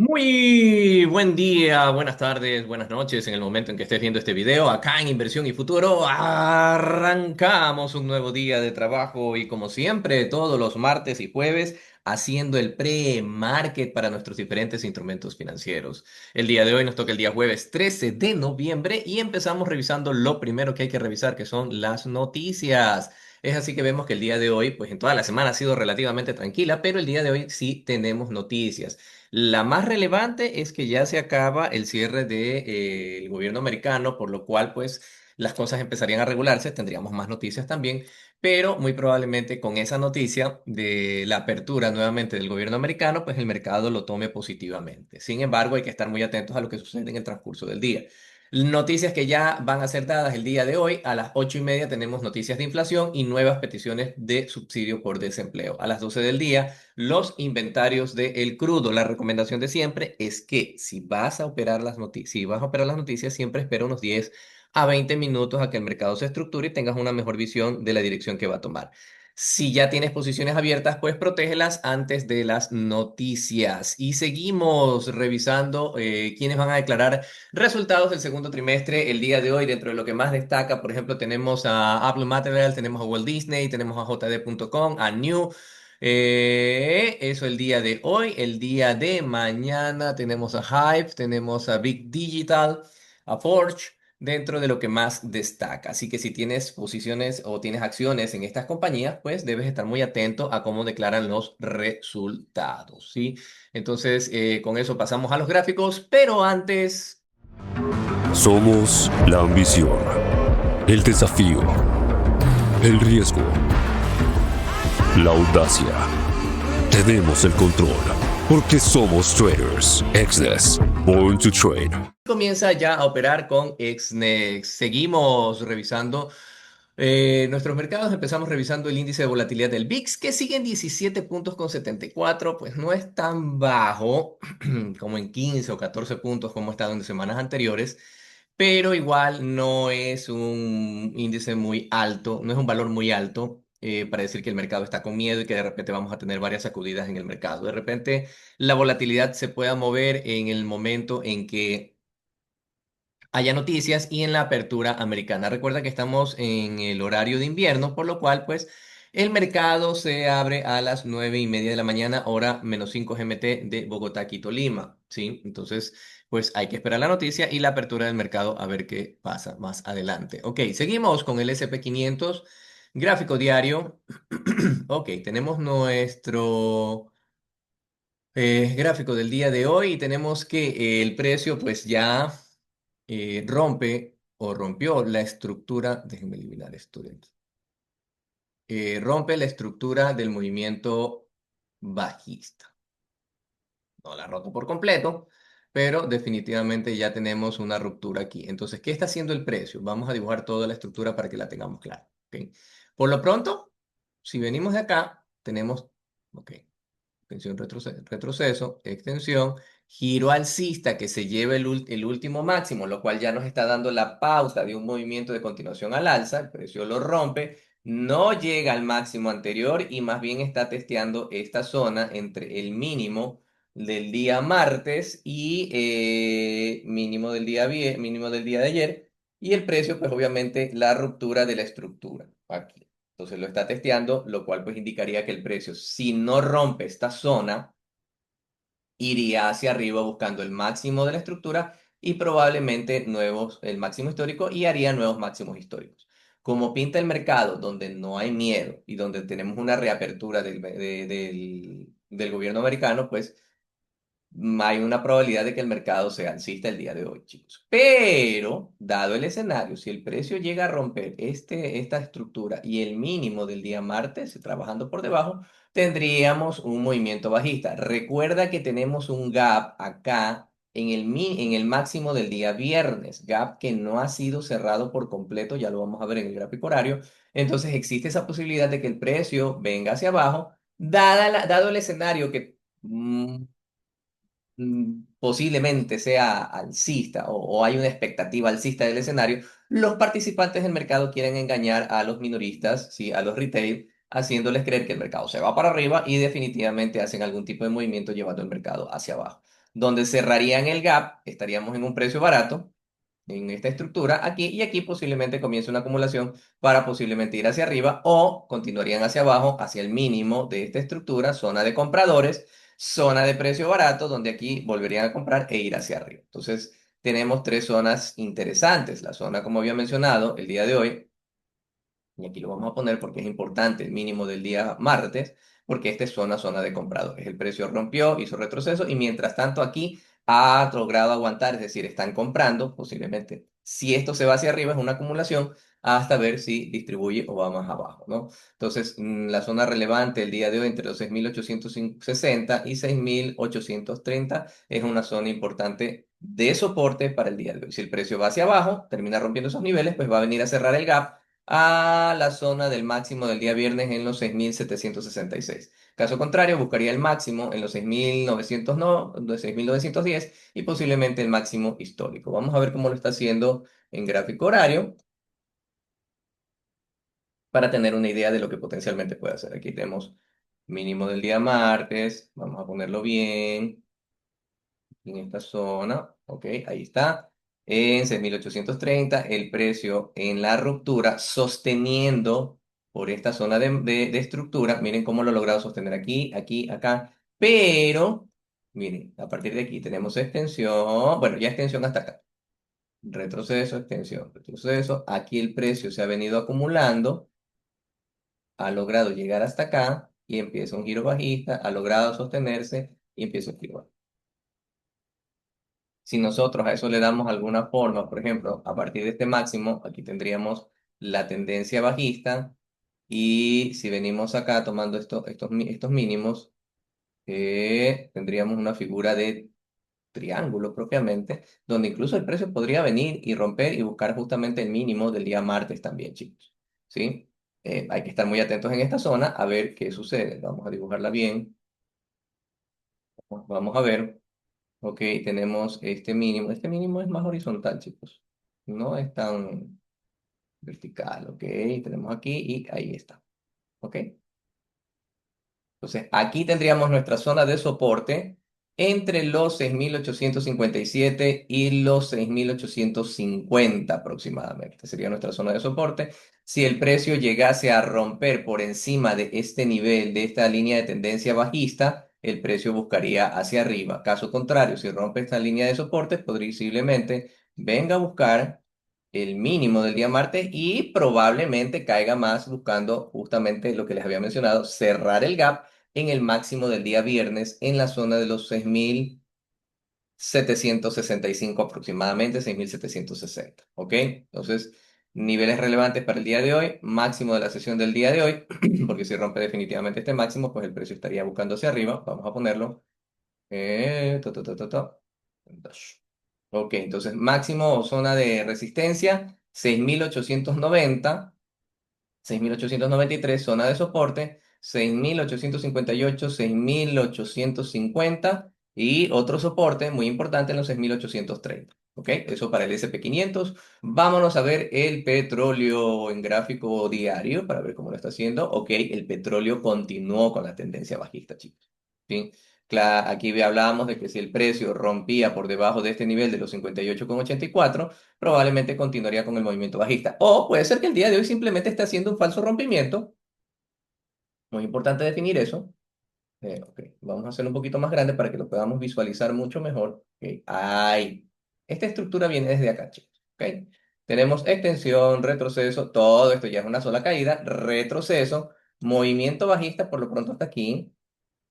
Muy buen día, buenas tardes, buenas noches en el momento en que estés viendo este video. Acá en Inversión y Futuro arrancamos un nuevo día de trabajo y como siempre, todos los martes y jueves haciendo el pre-market para nuestros diferentes instrumentos financieros. El día de hoy nos toca el día jueves 13 de noviembre y empezamos revisando lo primero que hay que revisar, que son las noticias. Es así que vemos que el día de hoy, pues en toda la semana ha sido relativamente tranquila, pero el día de hoy sí tenemos noticias. La más relevante es que ya se acaba el cierre del gobierno americano, por lo cual pues las cosas empezarían a regularse, tendríamos más noticias también, pero muy probablemente con esa noticia de la apertura nuevamente del gobierno americano, pues el mercado lo tome positivamente. Sin embargo, hay que estar muy atentos a lo que sucede en el transcurso del día. Noticias que ya van a ser dadas el día de hoy. A las 8:30 tenemos noticias de inflación y nuevas peticiones de subsidio por desempleo. A las 12 del día, los inventarios del crudo. La recomendación de siempre es que si vas a operar las noticias, siempre espera unos 10 a 20 minutos a que el mercado se estructure y tengas una mejor visión de la dirección que va a tomar. Si ya tienes posiciones abiertas, pues protégelas antes de las noticias. Y seguimos revisando quiénes van a declarar resultados del segundo trimestre el día de hoy. Dentro de lo que más destaca, por ejemplo, tenemos a Apple Material, tenemos a Walt Disney, tenemos a JD.com, a New. Eso el día de hoy. El día de mañana tenemos a Hive, tenemos a Big Digital, a Forge, dentro de lo que más destaca. Así que si tienes posiciones o tienes acciones en estas compañías, pues debes estar muy atento a cómo declaran los resultados, ¿sí? Entonces, con eso pasamos a los gráficos, pero antes... Somos la ambición, el desafío, el riesgo, la audacia. Tenemos el control porque somos traders. Exness, born to trade. Comienza ya a operar con Exnex. Seguimos revisando nuestros mercados. Empezamos revisando el índice de volatilidad del VIX, que sigue en 17 puntos con 74. Pues no es tan bajo como en 15 o 14 puntos como ha estado en semanas anteriores, pero igual no es un índice muy alto, no es un valor muy alto. Para decir que el mercado está con miedo y que de repente vamos a tener varias sacudidas en el mercado. De repente la volatilidad se pueda mover en el momento en que haya noticias y en la apertura americana. Recuerda que estamos en el horario de invierno, por lo cual, pues, el mercado se abre a las 9:30 de la mañana, hora -5 GMT de Bogotá, Quito, Lima, ¿sí? Entonces, pues hay que esperar la noticia y la apertura del mercado a ver qué pasa más adelante. Ok, seguimos con el SP 500, gráfico diario. Ok, tenemos nuestro gráfico del día de hoy y tenemos que el precio, pues ya rompe o rompió la estructura, déjenme eliminar esto de aquí, rompe la estructura del movimiento bajista. No la ha roto por completo, pero definitivamente ya tenemos una ruptura aquí. Entonces, ¿qué está haciendo el precio? Vamos a dibujar toda la estructura para que la tengamos clara. ¿Ok? Por lo pronto, si venimos de acá, tenemos, ok, extensión, retroceso, extensión, giro alcista que se lleva el último máximo, lo cual ya nos está dando la pauta de un movimiento de continuación al alza, el precio lo rompe, no llega al máximo anterior y más bien está testeando esta zona entre el mínimo del día martes y mínimo del día de ayer, y el precio pues obviamente la ruptura de la estructura aquí. Entonces lo está testeando, lo cual pues indicaría que el precio, si no rompe esta zona, iría hacia arriba buscando el máximo de la estructura y probablemente el máximo histórico y haría nuevos máximos históricos. Como pinta el mercado, donde no hay miedo y donde tenemos una reapertura del gobierno americano, pues hay una probabilidad de que el mercado sea alcista el día de hoy, chicos. Pero, dado el escenario, si el precio llega a romper esta estructura y el mínimo del día martes, trabajando por debajo, tendríamos un movimiento bajista. Recuerda que tenemos un gap acá en el máximo del día viernes, gap que no ha sido cerrado por completo, ya lo vamos a ver en el gráfico horario. Entonces existe esa posibilidad de que el precio venga hacia abajo, dado el escenario que posiblemente sea alcista o hay una expectativa alcista del escenario, los participantes del mercado quieren engañar a los minoristas, ¿sí? A los retail, haciéndoles creer que el mercado se va para arriba y definitivamente hacen algún tipo de movimiento llevando el mercado hacia abajo. donde cerrarían el gap, estaríamos en un precio barato en esta estructura aquí y aquí posiblemente comience una acumulación para posiblemente ir hacia arriba o continuarían hacia abajo, hacia el mínimo de esta estructura, zona de compradores, zona de precio barato, donde aquí volverían a comprar e ir hacia arriba. Entonces, tenemos tres zonas interesantes. La zona, como había mencionado, el día de hoy y aquí lo vamos a poner porque es importante, el mínimo del día martes, porque esta es zona de compradores. El precio rompió, hizo retroceso y mientras tanto aquí ha logrado aguantar, es decir, están comprando posiblemente. Si esto se va hacia arriba es una acumulación hasta ver si distribuye o va más abajo, ¿no? Entonces, la zona relevante el día de hoy entre los 6.860 y 6.830 es una zona importante de soporte para el día de hoy. Si el precio va hacia abajo, termina rompiendo esos niveles, pues va a venir a cerrar el gap a la zona del máximo del día viernes en los 6.766. Caso contrario, buscaría el máximo en los 6.900 no, de 6.910 y posiblemente el máximo histórico. Vamos a ver cómo lo está haciendo en gráfico horario para tener una idea de lo que potencialmente puede hacer. Aquí tenemos mínimo del día martes, vamos a ponerlo bien en esta zona, ok, ahí está, en 6.830 el precio en la ruptura, sosteniendo por esta zona de estructura, miren cómo lo he logrado sostener aquí, aquí, acá, pero, miren, a partir de aquí tenemos extensión, bueno, ya extensión hasta acá, retroceso, extensión, retroceso, aquí el precio se ha venido acumulando, ha logrado llegar hasta acá y empieza un giro bajista, ha logrado sostenerse y empieza un giro bajista. Si nosotros a eso le damos alguna forma, por ejemplo, a partir de este máximo, aquí tendríamos la tendencia bajista y si venimos acá tomando estos mínimos, tendríamos una figura de triángulo propiamente, donde incluso el precio podría venir y romper y buscar justamente el mínimo del día martes también, chicos. ¿Sí? Hay que estar muy atentos en esta zona a ver qué sucede. Vamos a dibujarla bien. Vamos a ver. Ok, tenemos este mínimo. Este mínimo es más horizontal, chicos. No es tan vertical. Ok, tenemos aquí y ahí está. Ok. Entonces, aquí tendríamos nuestra zona de soporte entre los 6.857 y los 6.850 aproximadamente. Esta sería nuestra zona de soporte. Si el precio llegase a romper por encima de este nivel, de esta línea de tendencia bajista, el precio buscaría hacia arriba. Caso contrario, si rompe esta línea de soporte, posiblemente venga a buscar el mínimo del día martes y probablemente caiga más buscando justamente lo que les había mencionado, cerrar el gap en el máximo del día viernes en la zona de los 6.765 aproximadamente, 6.760. ¿Ok? Entonces, niveles relevantes para el día de hoy, máximo de la sesión del día de hoy, porque si rompe definitivamente este máximo, pues el precio estaría buscando hacia arriba. Vamos a ponerlo. Ta, ta, ta, ta, ta. Dash. Ok, entonces máximo o zona de resistencia 6.890, 6.893 zona de soporte 6.858, 6.850 y otro soporte muy importante en los 6.830. Ok, eso para el S&P 500. Vámonos a ver el petróleo en gráfico diario para ver cómo lo está haciendo. Ok, el petróleo continuó con la tendencia bajista, chicos. ¿Sí? Aquí hablábamos de que si el precio rompía por debajo de este nivel de los 58,84, probablemente continuaría con el movimiento bajista. O puede ser que el día de hoy simplemente esté haciendo un falso rompimiento. Muy importante definir eso. Ok, vamos a hacerlo un poquito más grande para que lo podamos visualizar mucho mejor. Ok, ahí. Esta estructura viene desde acá, chicos. Ok, tenemos extensión, retroceso, todo esto ya es una sola caída, retroceso, movimiento bajista por lo pronto hasta aquí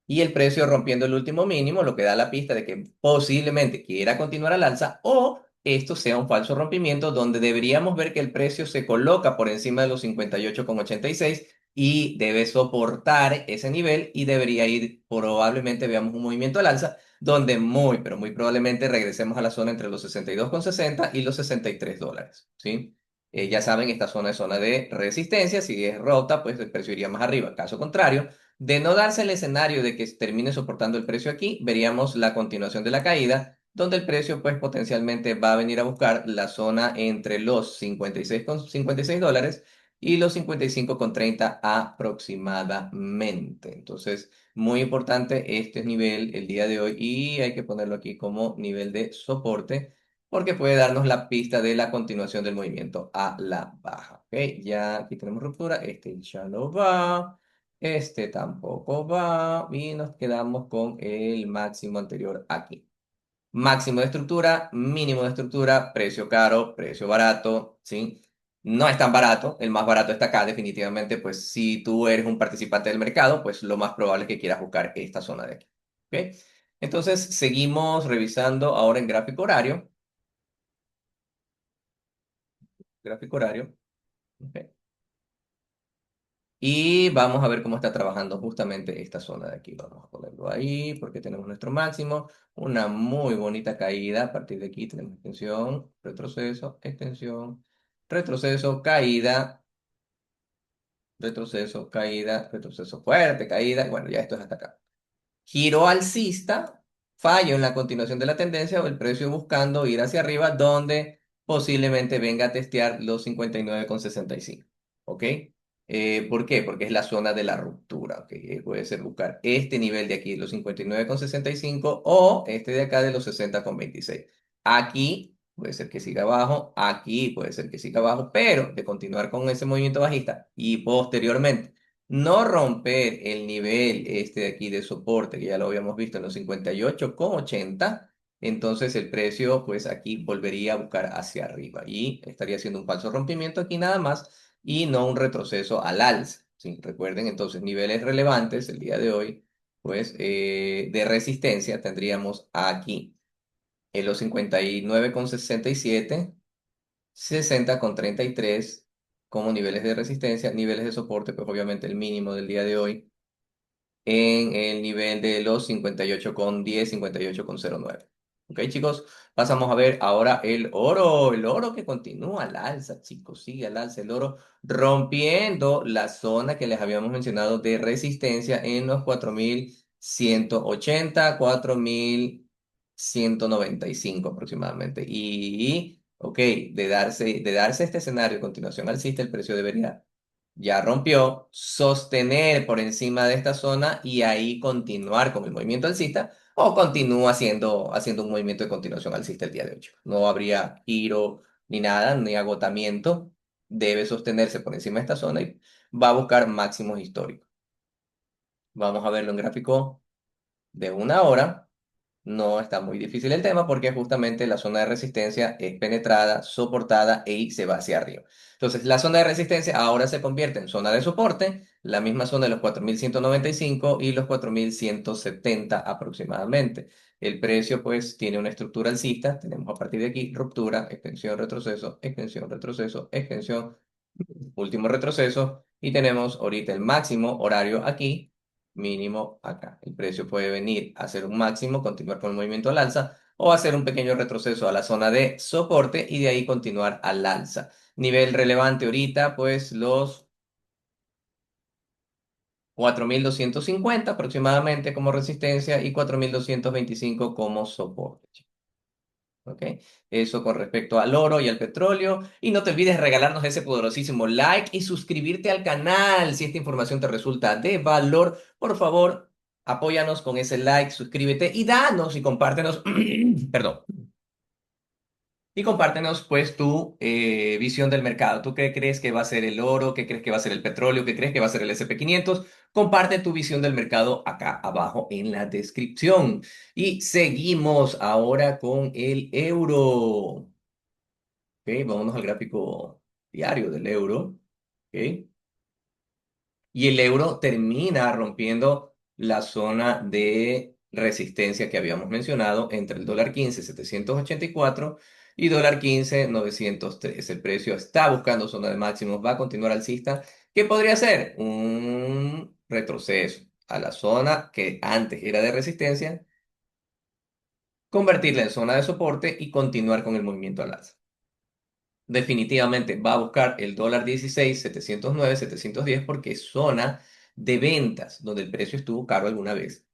y el precio rompiendo el último mínimo, lo que da la pista de que posiblemente quiera continuar al alza o esto sea un falso rompimiento donde deberíamos ver que el precio se coloca por encima de los 58,86 y debe soportar ese nivel y debería ir, probablemente veamos un movimiento al alza donde muy, pero muy probablemente regresemos a la zona entre los 62,60 y los $63, ¿sí? Ya saben, esta zona es zona de resistencia, si es rota, pues el precio iría más arriba. Caso contrario, de no darse el escenario de que termine soportando el precio aquí, veríamos la continuación de la caída, donde el precio pues potencialmente va a venir a buscar la zona entre los $56,56 y los 55,30 aproximadamente. Entonces, muy importante este nivel el día de hoy y hay que ponerlo aquí como nivel de soporte porque puede darnos la pista de la continuación del movimiento a la baja. ¿Ok? Ya aquí tenemos ruptura, este ya no va, este tampoco va y nos quedamos con el máximo anterior aquí. Máximo de estructura, mínimo de estructura, precio caro, precio barato, ¿sí? No es tan barato, el más barato está acá definitivamente, pues si tú eres un participante del mercado, pues lo más probable es que quieras buscar esta zona de aquí, ¿ok? Entonces seguimos revisando ahora en gráfico horario, ¿ok? Y vamos a ver cómo está trabajando justamente esta zona de aquí. Vamos a ponerlo ahí porque tenemos nuestro máximo. Una muy bonita caída. A partir de aquí tenemos extensión, retroceso, caída, retroceso, caída, retroceso fuerte, caída. Y bueno, ya esto es hasta acá. Giro alcista, fallo en la continuación de la tendencia o el precio buscando ir hacia arriba, donde posiblemente venga a testear los 59,65. ¿Ok? ¿Por qué? Porque es la zona de la ruptura. ¿Ok? Puede ser buscar este nivel de aquí, los 59,65 o este de acá de los 60,26. Aquí puede ser que siga abajo, aquí puede ser que siga abajo, pero de continuar con ese movimiento bajista y posteriormente no romper el nivel este de aquí de soporte, que ya lo habíamos visto en los 58,80, entonces el precio pues aquí volvería a buscar hacia arriba y estaría haciendo un falso rompimiento aquí nada más y no un retroceso al alza. ¿Sí? Recuerden entonces niveles relevantes el día de hoy, pues de resistencia tendríamos aquí en los 59,67, 60,33 como niveles de resistencia, niveles de soporte, pues obviamente el mínimo del día de hoy en el nivel de los 58,10, 58,09. Ok, chicos, pasamos a ver ahora el oro que continúa al alza, chicos, sigue al alza el oro, rompiendo la zona que les habíamos mencionado de resistencia en los 4,180, 4,195 aproximadamente. Y, ok, de darse este escenario, continuación alcista, el precio debería ya rompió, sostener por encima de esta zona y ahí continuar con el movimiento alcista o continúa haciendo un movimiento de continuación alcista el día de hoy. No habría giro ni nada, ni agotamiento. Debe sostenerse por encima de esta zona y va a buscar máximos históricos. Vamos a verlo en gráfico de una hora. No está muy difícil el tema porque justamente la zona de resistencia es penetrada, soportada y se va hacia arriba. Entonces, la zona de resistencia ahora se convierte en zona de soporte, la misma zona de los 4,195 y los 4,170 aproximadamente. El precio pues tiene una estructura alcista, tenemos a partir de aquí ruptura, extensión, retroceso, extensión, retroceso, extensión, último retroceso y tenemos ahorita el máximo horario aquí, mínimo acá. El precio puede venir a hacer un máximo, continuar con el movimiento al alza o hacer un pequeño retroceso a la zona de soporte y de ahí continuar al alza. Nivel relevante ahorita, pues los 4,250 aproximadamente como resistencia y 4,225 como soporte. ¿Ok? Eso con respecto al oro y al petróleo. Y no te olvides regalarnos ese poderosísimo like y suscribirte al canal si esta información te resulta de valor. Por favor, apóyanos con ese like, suscríbete y danos y compártenos, perdón, y compártenos pues tu visión del mercado. ¿Tú qué crees que va a ser el oro? ¿Qué crees que va a ser el petróleo? ¿Qué crees que va a ser el S&P 500? Comparte tu visión del mercado acá abajo en la descripción. Y seguimos ahora con el euro. Ok, vámonos al gráfico diario del euro. Ok. Y el euro termina rompiendo la zona de resistencia que habíamos mencionado entre el dólar 15 784 y dólar 15 903. El precio está buscando zona de máximos, va a continuar alcista. ¿Qué podría ser? Un retroceso a la zona que antes era de resistencia, convertirla en zona de soporte y continuar con el movimiento al alza. Definitivamente va a buscar el dólar 16 709 710 porque es zona de ventas donde el precio estuvo caro alguna vez.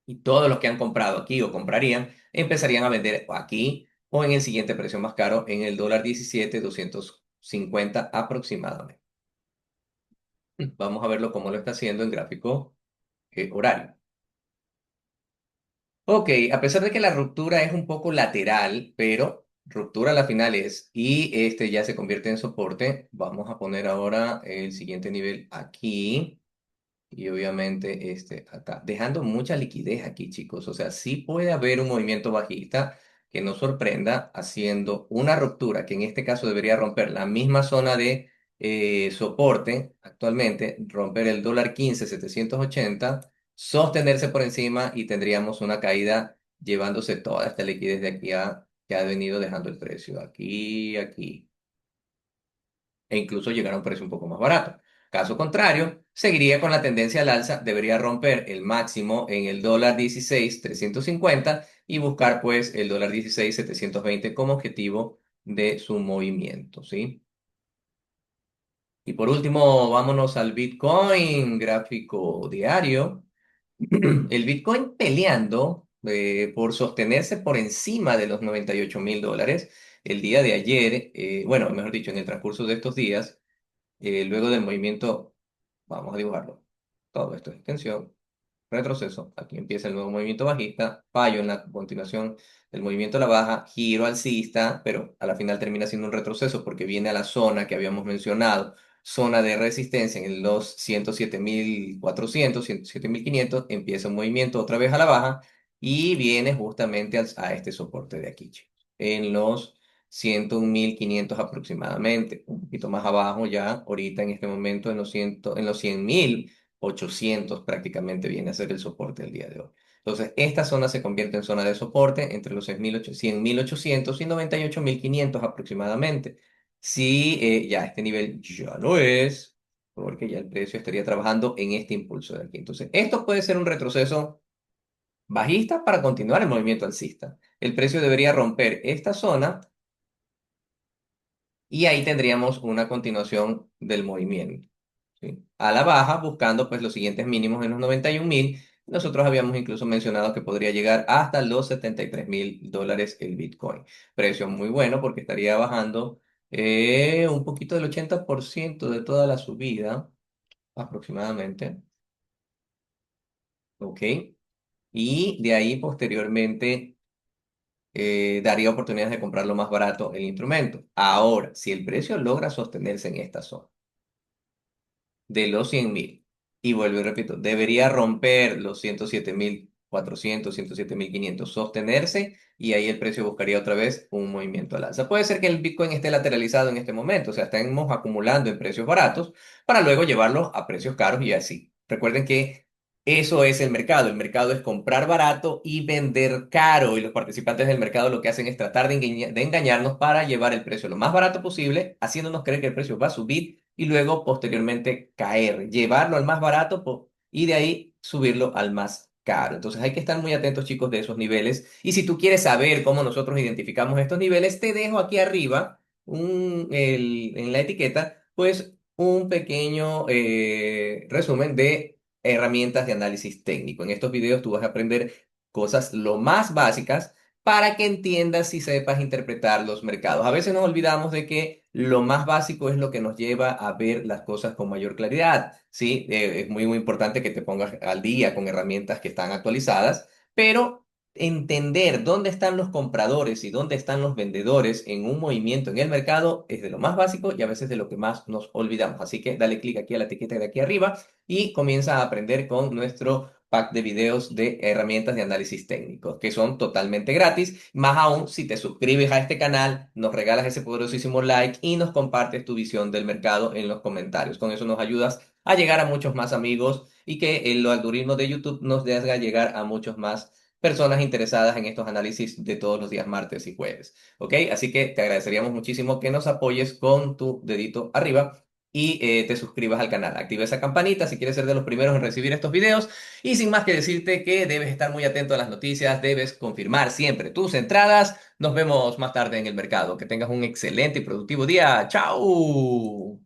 Y todos los que han comprado aquí o comprarían empezarían a vender aquí o en el siguiente precio más caro en el dólar 17 200 50 aproximadamente. Vamos a verlo cómo lo está haciendo en gráfico horario. Ok, a pesar de que la ruptura es un poco lateral, pero ruptura a la final es, y este ya se convierte en soporte, vamos a poner ahora el siguiente nivel aquí. Y obviamente este acá, dejando mucha liquidez aquí, chicos. O sea, sí puede haber un movimiento bajista que nos sorprenda haciendo una ruptura, que en este caso debería romper la misma zona de soporte actualmente, romper el dólar 15.780, sostenerse por encima y tendríamos una caída llevándose toda esta liquidez de aquí a que ha venido dejando el precio aquí, aquí e incluso llegar a un precio un poco más barato. Caso contrario, seguiría con la tendencia al alza, debería romper el máximo en el dólar 16.350 y buscar pues el dólar 16.720 como objetivo de su movimiento, ¿sí? Y por último, vámonos al Bitcoin, gráfico diario. El Bitcoin peleando por sostenerse por encima de los 98.000 dólares el día de ayer, bueno, mejor dicho, en el transcurso de estos días luego del movimiento, vamos a dibujarlo. Todo esto es extensión, retroceso. Aquí empieza el nuevo movimiento bajista, fallo en la continuación del movimiento a la baja, giro alcista, pero a la final termina siendo un retroceso porque viene a la zona que habíamos mencionado, zona de resistencia en los 107.400, 107.500, empieza un movimiento otra vez a la baja y viene justamente a este soporte de aquí, chicos, en los 101.500 aproximadamente, un poquito más abajo ya, ahorita en este momento en los 100.800 prácticamente viene a ser el soporte del día de hoy. Entonces, esta zona se convierte en zona de soporte entre los 100.800 y 98.500 aproximadamente. Si ya este nivel ya no es, porque ya el precio estaría trabajando en este impulso de aquí. Entonces, esto puede ser un retroceso bajista para continuar el movimiento alcista. El precio debería romper esta zona y ahí tendríamos una continuación del movimiento. ¿Sí? A la baja, buscando pues los siguientes mínimos en los 91.000. Nosotros habíamos incluso mencionado que podría llegar hasta los 73.000 dólares el Bitcoin. Precio muy bueno porque estaría bajando un poquito del 80% de toda la subida aproximadamente. ¿Ok? Y de ahí posteriormente daría oportunidades de comprarlo más barato el instrumento. Ahora, si el precio logra sostenerse en esta zona de los 100.000. Y vuelvo y repito, debería romper los 107.400, 107.500, sostenerse y ahí el precio buscaría otra vez un movimiento al alza. Puede ser que el Bitcoin esté lateralizado en este momento, o sea, estemos acumulando en precios baratos para luego llevarlos a precios caros y así. Recuerden que eso es el mercado es comprar barato y vender caro y los participantes del mercado lo que hacen es tratar de engañarnos para llevar el precio lo más barato posible, haciéndonos creer que el precio va a subir y luego posteriormente caer, llevarlo al más barato y de ahí subirlo al más caro. Entonces hay que estar muy atentos, chicos, de esos niveles. Y si tú quieres saber cómo nosotros identificamos estos niveles, te dejo aquí arriba en la etiqueta, pues un pequeño resumen de herramientas de análisis técnico. En estos videos tú vas a aprender cosas lo más básicas para que entiendas y sepas interpretar los mercados. A veces nos olvidamos de que lo más básico es lo que nos lleva a ver las cosas con mayor claridad, ¿sí? Es muy, muy importante que te pongas al día con herramientas que están actualizadas, pero entender dónde están los compradores y dónde están los vendedores en un movimiento en el mercado es de lo más básico y a veces de lo que más nos olvidamos. Así que dale clic aquí a la etiqueta de aquí arriba y comienza a aprender con nuestro pack de videos de herramientas de análisis técnico, que son totalmente gratis. Más aún, si te suscribes a este canal, nos regalas ese poderosísimo like y nos compartes tu visión del mercado en los comentarios. Con eso nos ayudas a llegar a muchos más amigos y que el algoritmo de YouTube nos haga llegar a muchos más personas interesadas en estos análisis de todos los días martes y jueves. ¿Ok? Así que te agradeceríamos muchísimo que nos apoyes con tu dedito arriba y te suscribas al canal. Activa esa campanita si quieres ser de los primeros en recibir estos videos. Y sin más que decirte que debes estar muy atento a las noticias, debes confirmar siempre tus entradas. Nos vemos más tarde en el mercado. Que tengas un excelente y productivo día. ¡Chao!